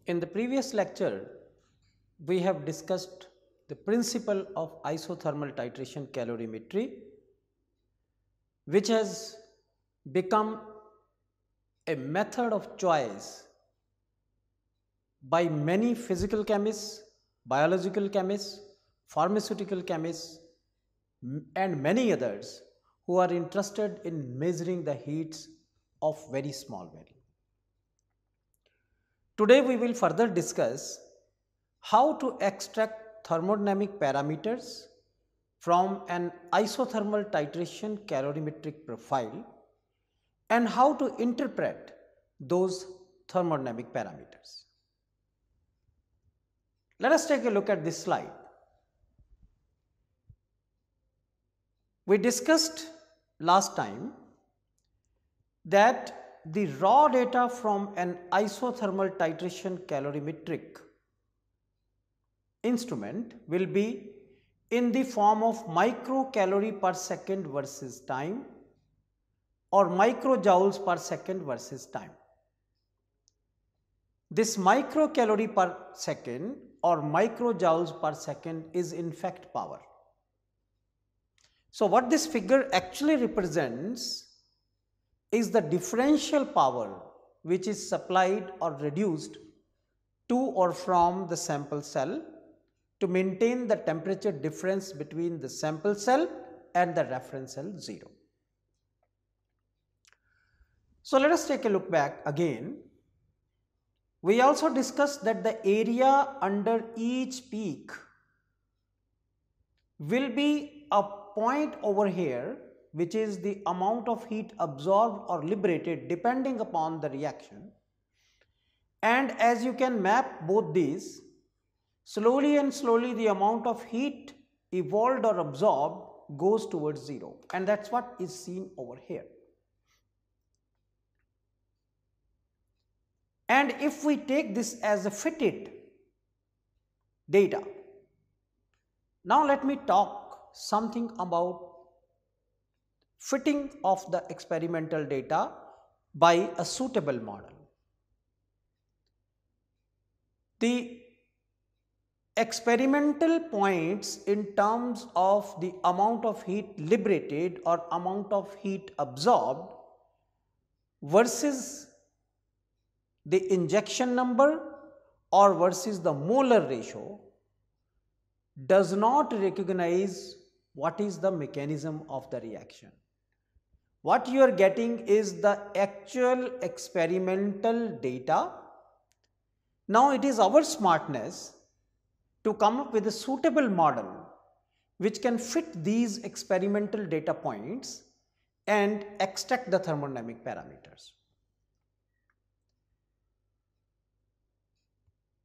In the previous lecture, we have discussed the principle of isothermal titration calorimetry, which has become a method of choice by many physical chemists, biological chemists, pharmaceutical chemists, and many others who are interested in measuring the heats of very small value. Today we will further discuss how to extract thermodynamic parameters from an isothermal titration calorimetric profile and how to interpret those thermodynamic parameters. Let us take a look at this slide. We discussed last time that the raw data from an isothermal titration calorimetric instrument will be in the form of microcalorie per second versus time or microjoules per second versus time. This microcalorie per second or microjoules per second is in fact power. So what this figure actually represents is the differential power which is supplied or reduced to or from the sample cell to maintain the temperature difference between the sample cell and the reference cell 0. So let us take a look back again. We also discussed that the area under each peak will be a point over here, which is the amount of heat absorbed or liberated depending upon the reaction. And as you can map both these, slowly and slowly the amount of heat evolved or absorbed goes towards 0, and that's what is seen over here. And if we take this as a fitted data, now let me talk something about fitting of the experimental data by a suitable model. The experimental points in terms of the amount of heat liberated or amount of heat absorbed versus the injection number or versus the molar ratio does not recognize what is the mechanism of the reaction. What you are getting is the actual experimental data. Now it is our smartness to come up with a suitable model which can fit these experimental data points and extract the thermodynamic parameters.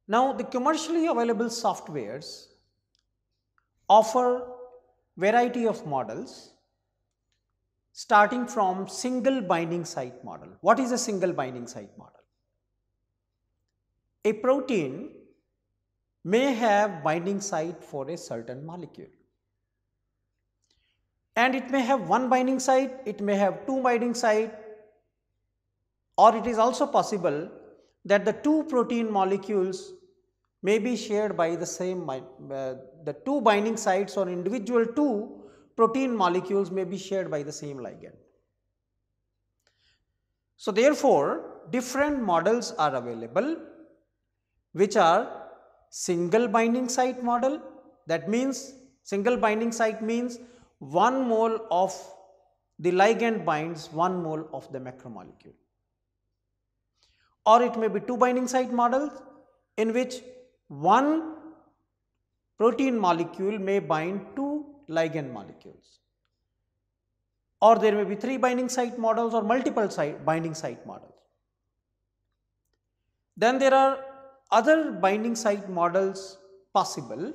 Now the commercially available softwares offer variety of models starting from single binding site model. What is a single binding site model? A protein may have binding site for a certain molecule, and it may have one binding site, it may have two binding site, or it is also possible that the two protein molecules may be shared by the same, the two binding sites or individual two protein molecules may be shared by the same ligand. So therefore, different models are available which are single binding site model. That means single binding site means 1 mole of the ligand binds 1 mole of the macromolecule. Or it may be two binding site models in which one protein molecule may bind two ligand molecules, or there may be three binding site models or multiple binding site models. Then there are other binding site models possible.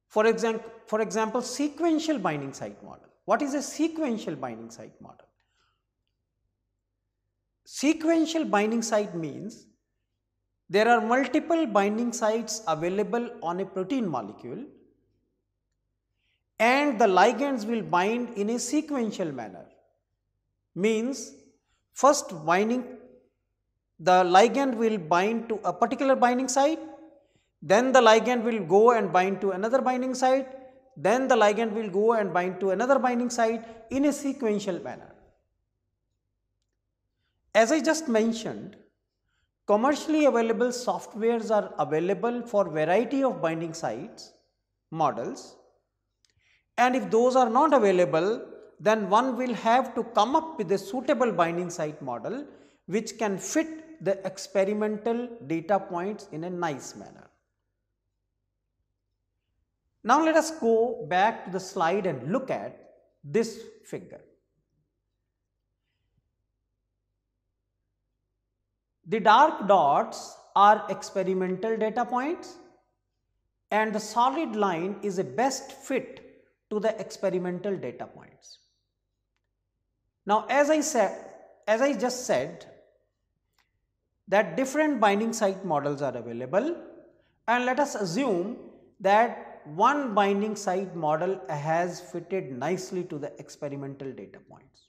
For example, sequential binding site model. What is a sequential binding site model? Sequential binding site means there are multiple binding sites available on a protein molecule and the ligands will bind in a sequential manner. Means first binding the ligand will bind to a particular binding site, then the ligand will go and bind to another binding site, then the ligand will go and bind to another binding site in a sequential manner. As I just mentioned, commercially available softwares are available for variety of binding sites models, and if those are not available, then one will have to come up with a suitable binding site model which can fit the experimental data points in a nice manner. Now let us go back to the slide and look at this figure. The dark dots are experimental data points and the solid line is a best fit to the experimental data points. Now as I just said that different binding site models are available, and let us assume that one binding site model has fitted nicely to the experimental data points.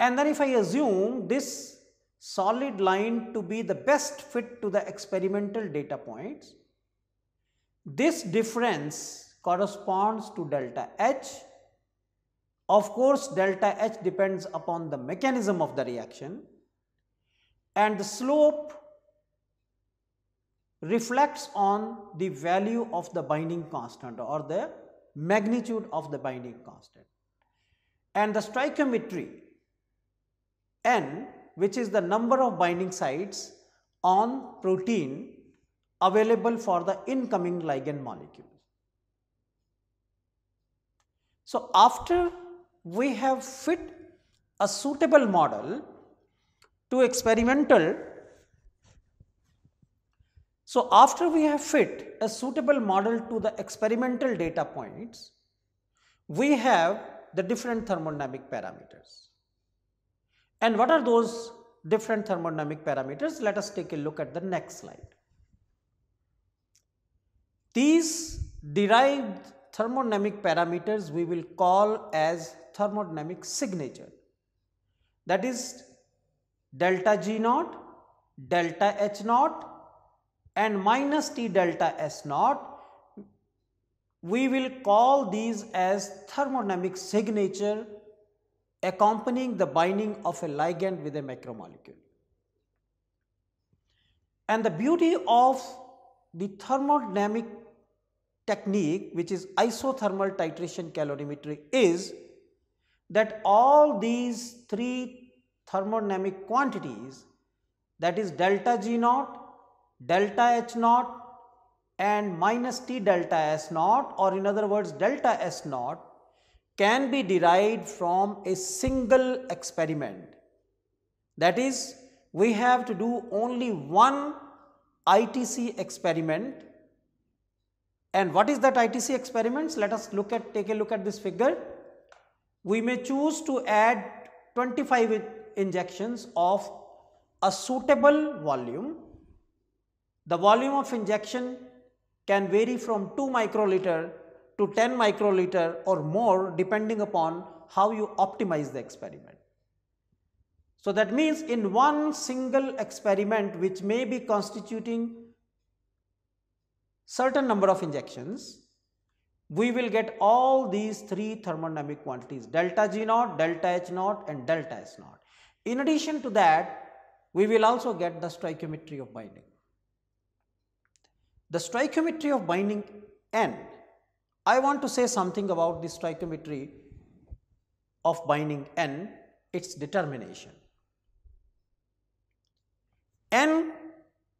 And then if I assume this solid line to be the best fit to the experimental data points, this difference corresponds to delta H. Of course, delta H depends upon the mechanism of the reaction, and the slope reflects on the value of the binding constant or the magnitude of the binding constant. And the stoichiometry N, which is the number of binding sites on protein available for the incoming ligand molecule. So after we have fit a suitable model to experimental, so after we have fit a suitable model to the experimental data points, we have the different thermodynamic parameters. And what are those different thermodynamic parameters? Let us take a look at the next slide. These derived thermodynamic parameters we will call as thermodynamic signature. That is delta G naught, delta H naught and minus T delta S naught. We will call these as thermodynamic signature accompanying the binding of a ligand with a macromolecule. And the beauty of the thermodynamic technique, which is isothermal titration calorimetry, is that all these three thermodynamic quantities, that is delta G naught, delta H naught and minus T delta S naught, or in other words delta S naught, can be derived from a single experiment. That is, we have to do only one ITC experiment. And what is that ITC experiments? Let us take a look at this figure. We may choose to add 25 injections of a suitable volume. The volume of injection can vary from 2 microliter to 10 microliter or more, depending upon how you optimize the experiment. So that means in one single experiment, which may be constituting certain number of injections, we will get all these three thermodynamic quantities, delta G naught, delta H naught and delta S naught. In addition to that, we will also get the stoichiometry of binding. The stoichiometry of binding N, I want to say something about the stoichiometry of binding N, its determination. N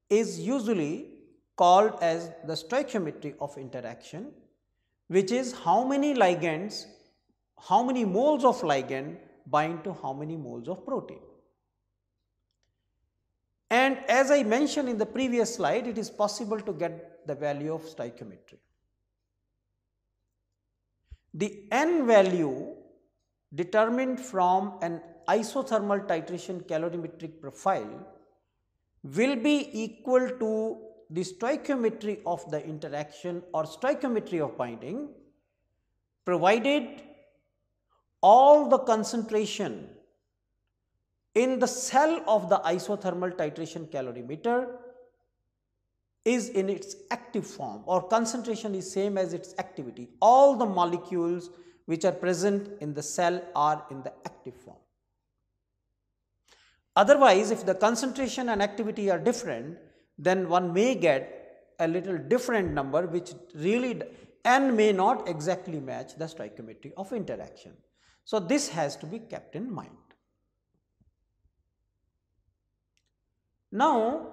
is usually called as the stoichiometry of interaction, which is how many ligands, how many moles of ligand bind to how many moles of protein. And as I mentioned in the previous slide, it is possible to get the value of stoichiometry. The N value determined from an isothermal titration calorimetric profile will be equal to the stoichiometry of the interaction or stoichiometry of binding, provided all the concentration in the cell of the isothermal titration calorimeter is in its active form, or concentration is same as its activity. All the molecules which are present in the cell are in the active form. Otherwise, if the concentration and activity are different, then one may get a little different number, which really and may not exactly match the stoichiometry of interaction. So, this has to be kept in mind. Now,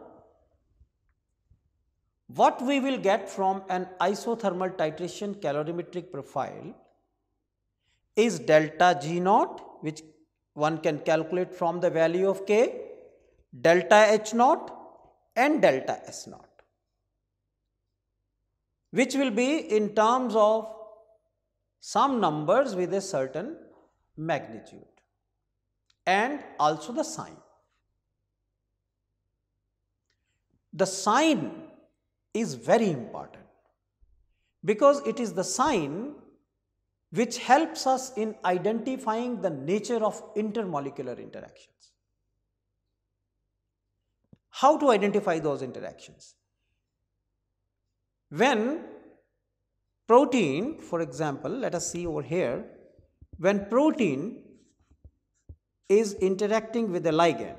what we will get from an isothermal titration calorimetric profile is delta G naught, which one can calculate from the value of K, delta H naught and delta S naught, which will be in terms of some numbers with a certain magnitude and also the sign. The sign is very important because it is the sign which helps us in identifying the nature of intermolecular interactions. How to identify those interactions? When protein, for example, let us see over here, when protein is interacting with a ligand,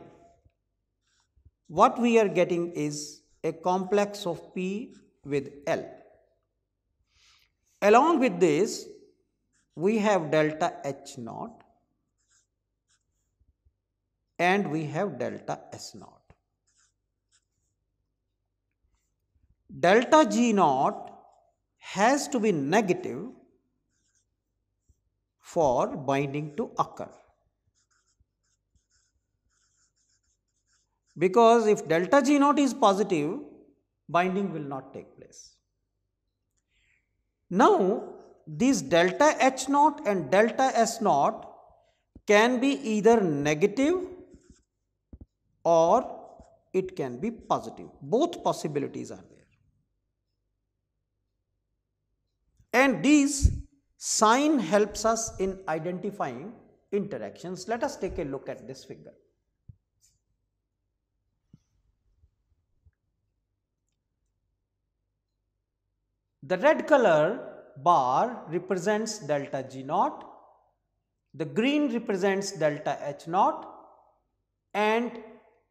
what we are getting is a complex of P with L. Along with this, we have delta H naught and we have delta S naught. Delta G naught has to be negative for binding to occur, because if delta G naught is positive, binding will not take place. Now, these delta H naught and delta S naught can be either negative or it can be positive. Both possibilities are there. And these sign helps us in identifying interactions. Let us take a look at this figure. The red color bar represents delta G naught, the green represents delta H naught and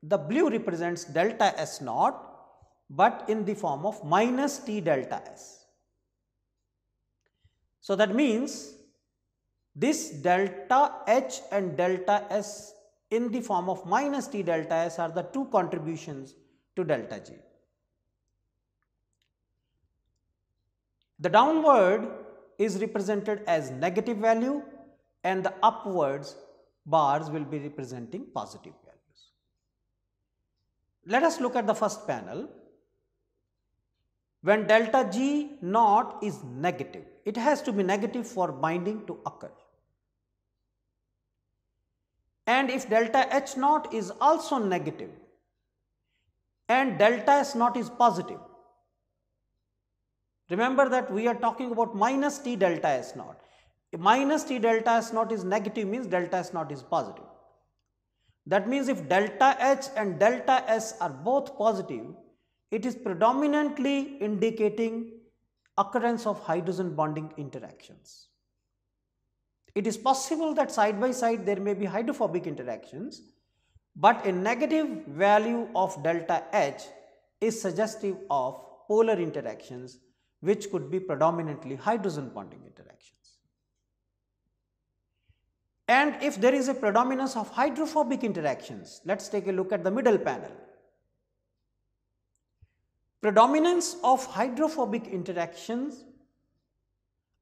the blue represents delta S naught, but in the form of minus T delta S. So, that means this delta H and delta S in the form of minus T delta S are the two contributions to delta G. The downward is represented as negative value and the upwards bars will be representing positive values. Let us look at the first panel. When delta G naught is negative, it has to be negative for binding to occur. And if delta H naught is also negative and delta S naught is positive, remember that we are talking about minus T delta S naught. If minus T delta S naught is negative, means delta S naught is positive. That means if delta H and delta S are both positive, it is predominantly indicating occurrence of hydrogen bonding interactions. It is possible that side by side there may be hydrophobic interactions, but a negative value of delta H is suggestive of polar interactions, which could be predominantly hydrogen bonding interactions. And if there is a predominance of hydrophobic interactions, let us take a look at the middle panel. Predominance of hydrophobic interactions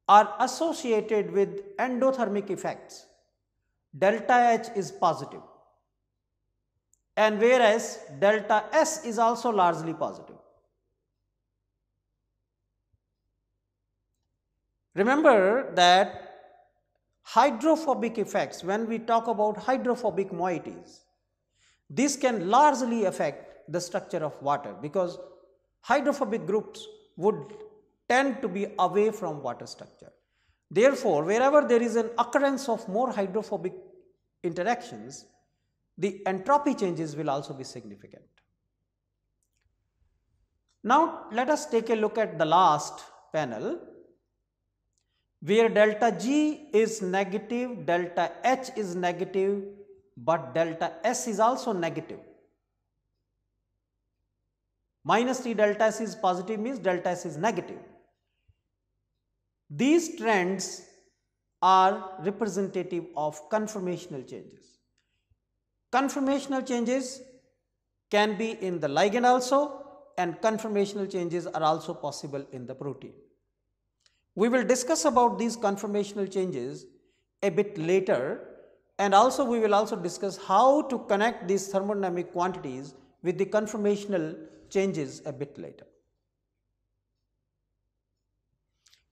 are associated with endothermic effects. Delta H is positive, and whereas delta S is also largely positive. Remember that hydrophobic effects, when we talk about hydrophobic moieties, this can largely affect the structure of water, because hydrophobic groups would tend to be away from water structure. Therefore, wherever there is an occurrence of more hydrophobic interactions, the entropy changes will also be significant. Now let us take a look at the last panel, where delta G is negative, delta H is negative, but delta S is also negative. Minus T delta S is positive means delta S is negative. These trends are representative of conformational changes. Conformational changes can be in the ligand also, and conformational changes are also possible in the protein. We will discuss about these conformational changes a bit later, and also we will also discuss how to connect these thermodynamic quantities with the conformational changes a bit later.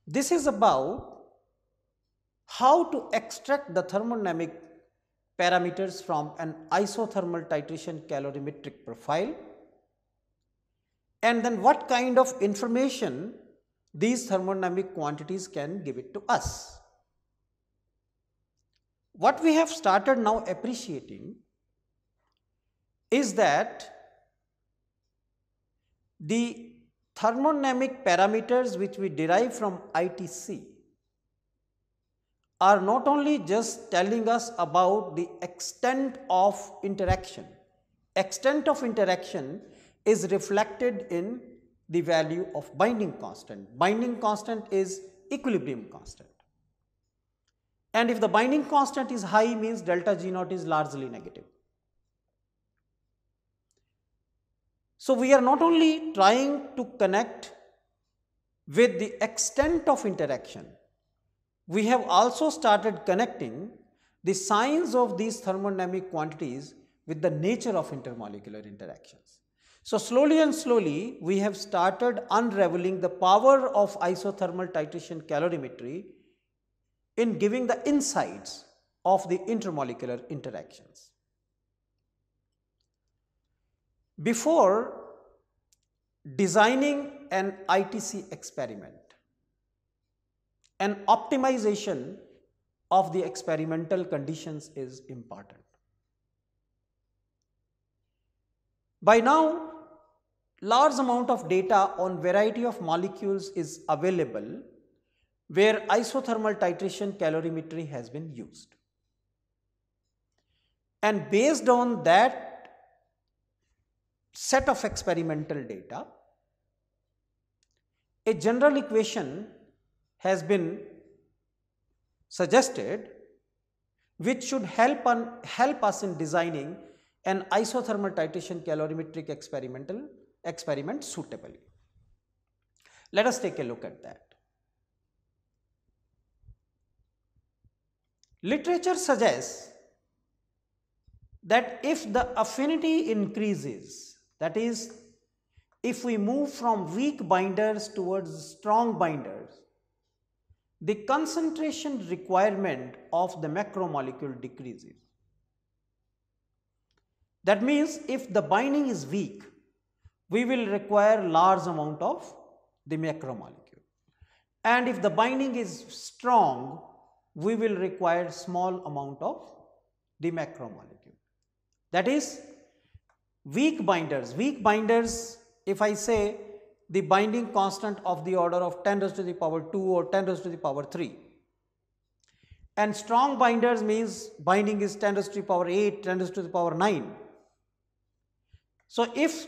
This is about how to extract the thermodynamic parameters from an isothermal titration calorimetric profile, and then what kind of information these thermodynamic quantities can give it to us. What we have started now appreciating is that the thermodynamic parameters which we derive from ITC are not only just telling us about the extent of interaction. Extent of interaction is reflected in the value of binding constant. Binding constant is equilibrium constant. And if the binding constant is high, means delta G naught is largely negative. So we are not only trying to connect with the extent of interaction, we have also started connecting the signs of these thermodynamic quantities with the nature of intermolecular interactions. So slowly and slowly we have started unraveling the power of isothermal titration calorimetry in giving the insights of the intermolecular interactions. Before designing an ITC experiment, an optimization of the experimental conditions is important. By now, large amount of data on variety of molecules is available where isothermal titration calorimetry has been used. And based on that set of experimental data, a general equation has been suggested which should help us in designing an isothermal titration calorimetric experiment suitably. Let us take a look at that. Literature suggests that if the affinity increases, that is, if we move from weak binders towards strong binders, the concentration requirement of the macromolecule decreases. That means if the binding is weak, we will require large amount of the macromolecule, and if the binding is strong, we will require small amount of the macromolecule. That is, weak binders, if I say the binding constant of the order of 10 raised to the power 2 or 10 raised to the power 3, and strong binders means binding is 10 raised to the power 8, 10 raised to the power 9. So if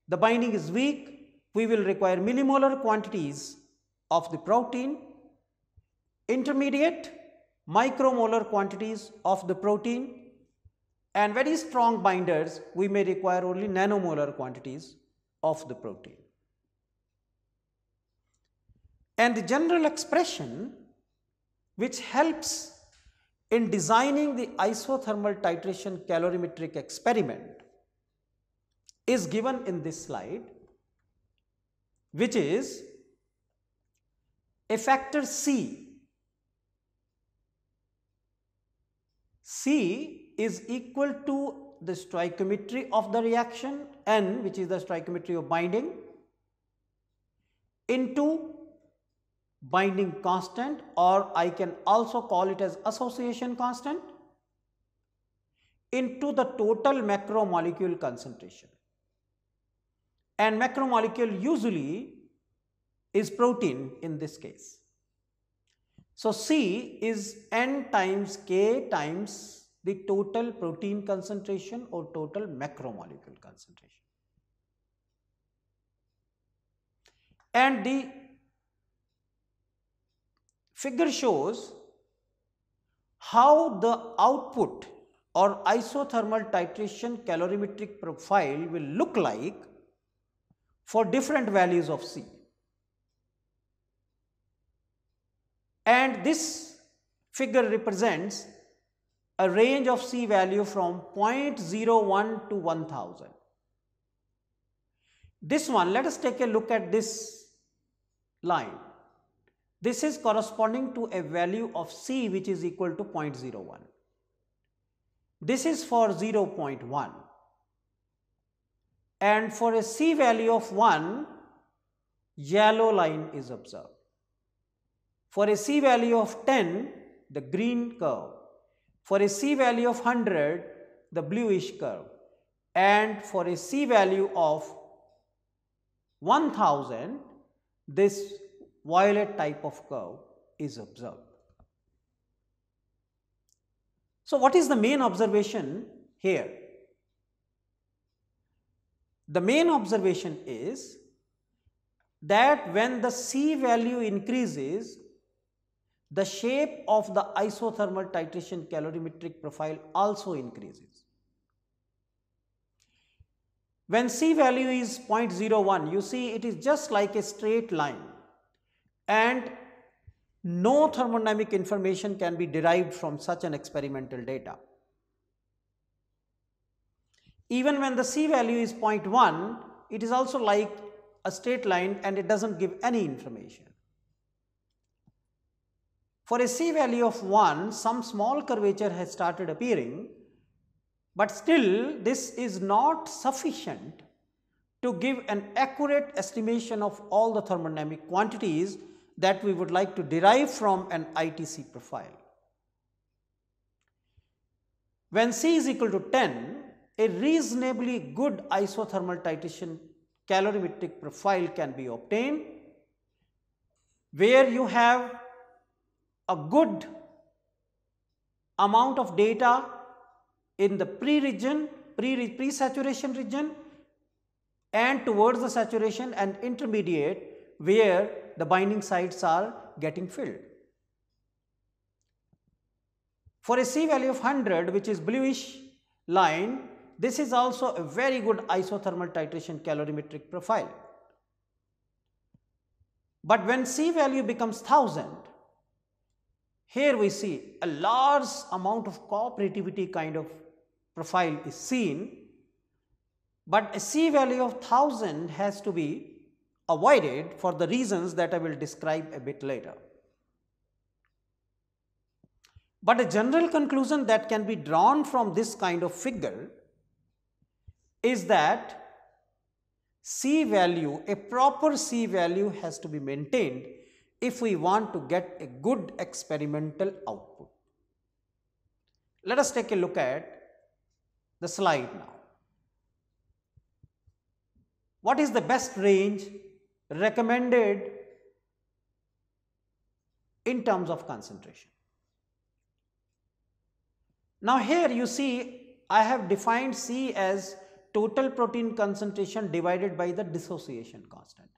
the binding is weak, we will require millimolar quantities of the protein, intermediate micromolar quantities of the protein, and very strong binders we may require only nanomolar quantities of the protein. And the general expression which helps in designing the isothermal titration calorimetric experiment is given in this slide, which is a factor C. C is equal to the stoichiometry of the reaction, N, which is the stoichiometry of binding, into binding constant, or I can also call it as association constant, into the total macromolecule concentration, and macromolecule usually is protein in this case. So, C is N times K times the total protein concentration or total macromolecule concentration. And the figure shows how the output or isothermal titration calorimetric profile will look like for different values of C. And this figure represents a range of C value from 0.01 to 1000. This one, let us take a look at this line. This is corresponding to a value of C which is equal to 0.01. This is for 0.1. And for a C value of 1, yellow line is observed. For a C value of 10, the green curve. For a C value of 100, the bluish curve. And for a C value of 1000, this violet type of curve is observed. So, what is the main observation here? The main observation is that when the C value increases, the shape of the isothermal titration calorimetric profile also increases. When C value is 0.01, you see it is just like a straight line, and no thermodynamic information can be derived from such an experimental data. Even when the C value is 0.1, it is also like a straight line and it does not give any information. For a C value of 1, some small curvature has started appearing, but still this is not sufficient to give an accurate estimation of all the thermodynamic quantities that we would like to derive from an ITC profile. When C is equal to 10, a reasonably good isothermal titration calorimetric profile can be obtained, where you have a good amount of data in the pre-saturation region and towards the saturation and intermediate, where the binding sites are getting filled. For a C value of 100, which is bluish line, this is also a very good isothermal titration calorimetric profile. But when C value becomes 1000, here we see a large amount of cooperativity kind of profile is seen, but a C value of 1000 has to be avoided for the reasons that I will describe a bit later. But a general conclusion that can be drawn from this kind of figure is that C value, a proper C value has to be maintained if we want to get a good experimental output. Let us take a look at the slide now. What is the best range recommended in terms of concentration? Now here you see I have defined C as total protein concentration divided by the dissociation constant.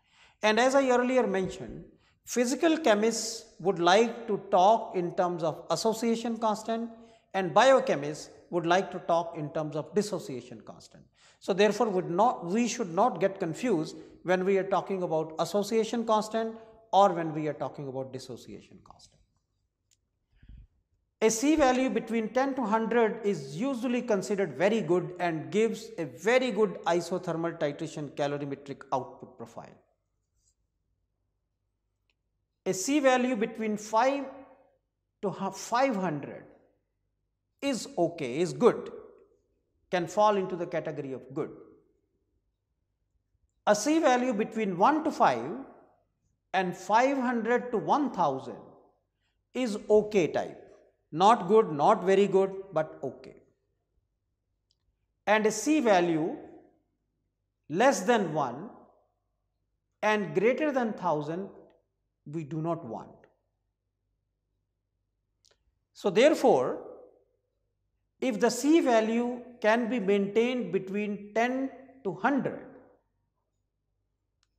And as I earlier mentioned, physical chemists would like to talk in terms of association constant and biochemists would like to talk in terms of dissociation constant. So therefore, we should not get confused when we are talking about association constant or when we are talking about dissociation constant. A C value between 10 to 100 is usually considered very good and gives a very good isothermal titration calorimetric output profile. A C value between 5 to 500 is okay, is good, can fall into the category of good. A C value between 1 to 5 and 500 to 1000 is okay type. Not good, not very good, but okay. and a C value less than 1 and greater than 1000 we do not want. So therefore, if the C value can be maintained between 10 to 100,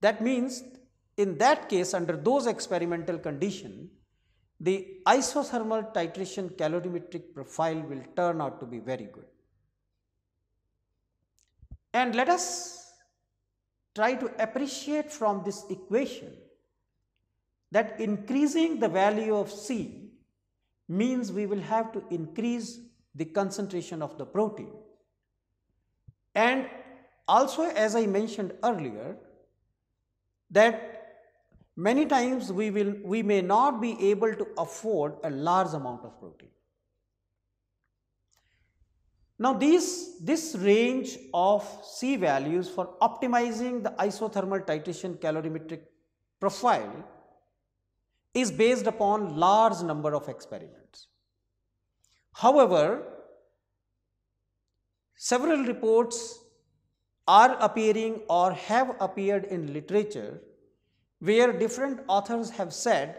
that means in that case, under those experimental conditions, the isothermal titration calorimetric profile will turn out to be very good. And let us try to appreciate from this equation that increasing the value of C means we will have to increase the concentration of the protein. And also, as I mentioned earlier, that many times we may not be able to afford a large amount of protein. Now this range of C values for optimizing the isothermal titration calorimetric profile is based upon large number of experiments. However, several reports are appearing or have appeared in literature where different authors have said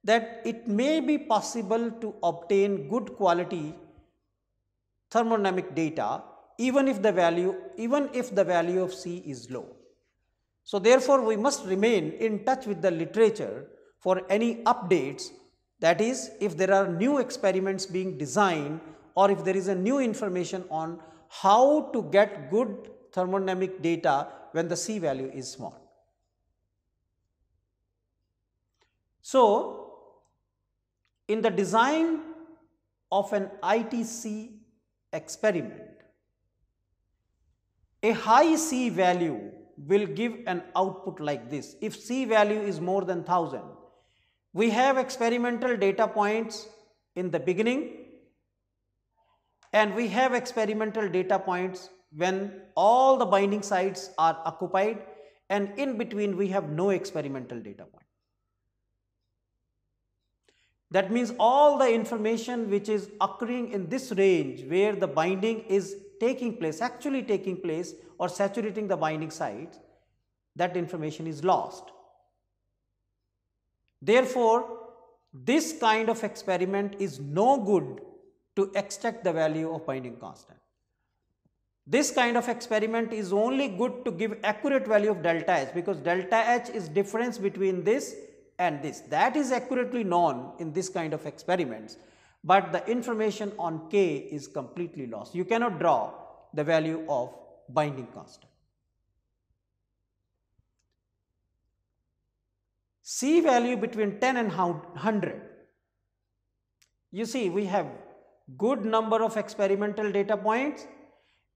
that it may be possible to obtain good quality thermodynamic data even if the value of C is low. So therefore, we must remain in touch with the literature for any updates, that is, if there are new experiments being designed or if there is a new information on how to get good thermodynamic data when the C value is small. So, in the design of an ITC experiment, a high C value will give an output like this. If C value is more than 1000, we have experimental data points in the beginning and we have experimental data points when all the binding sites are occupied, and in between we have no experimental data point. That means all the information which is occurring in this range where the binding is actually taking place or saturating the binding sites, that information is lost. Therefore, this kind of experiment is no good to extract the value of binding constant. This kind of experiment is only good to give accurate value of delta H, because delta H is difference between this and this. That is accurately known in this kind of experiments, but the information on K is completely lost. You cannot draw the value of binding constant. C value between 10 and 100. You see, we have good number of experimental data points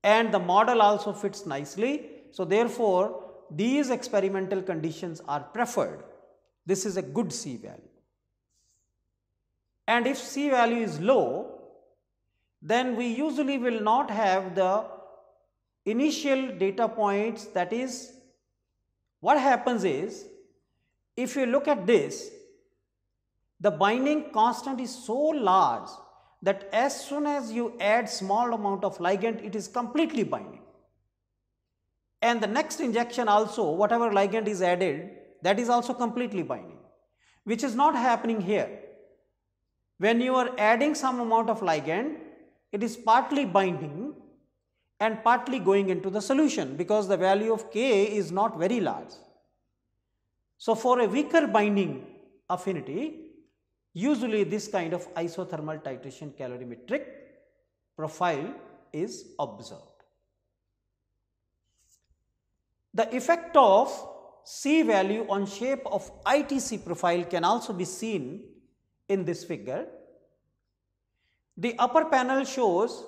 and the model also fits nicely. So therefore, these experimental conditions are preferred. This is a good C value. And if C value is low, then we usually will not have the initial data points. That is, what happens is, if you look at this, the binding constant is so large that as soon as you add small amount of ligand, it is completely binding. And the next injection also, whatever ligand is added, that is also completely binding, which is not happening here. When you are adding some amount of ligand, it is partly binding and partly going into the solution, because the value of K is not very large. So for a weaker binding affinity, usually this kind of isothermal titration calorimetric profile is observed. The effect of C value on shape of ITC profile can also be seen in this figure. The upper panel shows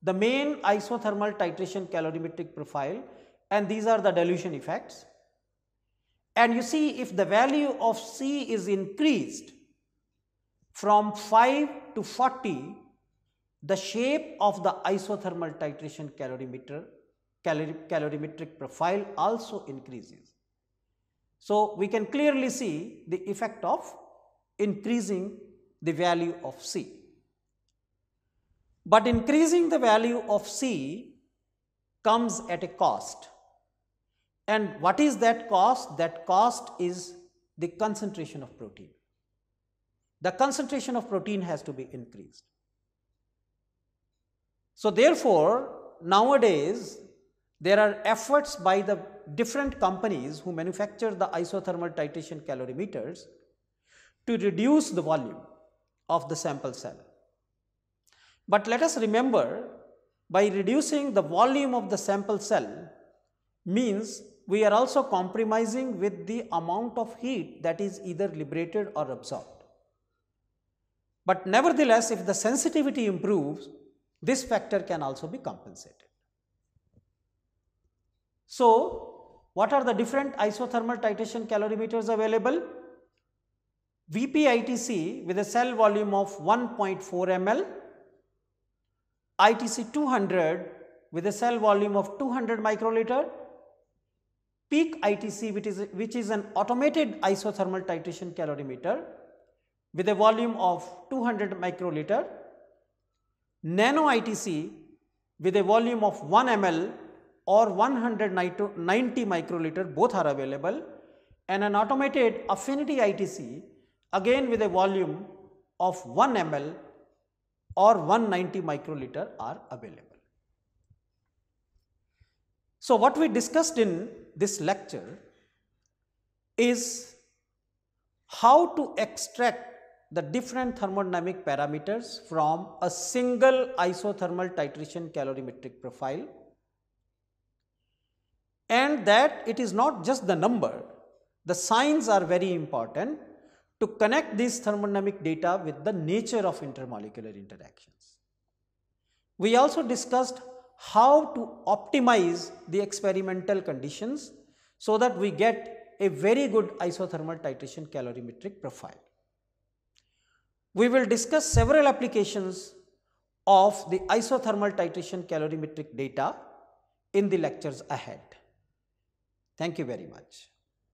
the main isothermal titration calorimetric profile, and these are the dilution effects. And you see, if the value of C is increased from 5 to 40, the shape of the isothermal titration calorimetric profile also increases. So we can clearly see the effect of increasing the value of C. But increasing the value of C comes at a cost. And what is that cost? That cost is the concentration of protein. The concentration of protein has to be increased. So therefore, nowadays there are efforts by the different companies who manufacture the isothermal titration calorimeters to reduce the volume of the sample cell. But let us remember, by reducing the volume of the sample cell means we are also compromising with the amount of heat that is either liberated or absorbed. But nevertheless, if the sensitivity improves, this factor can also be compensated. So, what are the different isothermal titration calorimeters available? VP ITC with a cell volume of 1.4 ml, ITC 200 with a cell volume of 200 microliter, peak ITC which is an automated isothermal titration calorimeter with a volume of 200 microliter, nano ITC with a volume of 1 ml or 190 microliter, both are available, and an automated affinity ITC again with a volume of 1 ml or 190 microliter are available. So what we discussed in this lecture is how to extract the different thermodynamic parameters from a single isothermal titration calorimetric profile, and that it is not just the number, the signs are very important to connect this thermodynamic data with the nature of intermolecular interactions. We also discussed how to optimize the experimental conditions so that we get a very good isothermal titration calorimetric profile. We will discuss several applications of the isothermal titration calorimetric data in the lectures ahead. Thank you very much.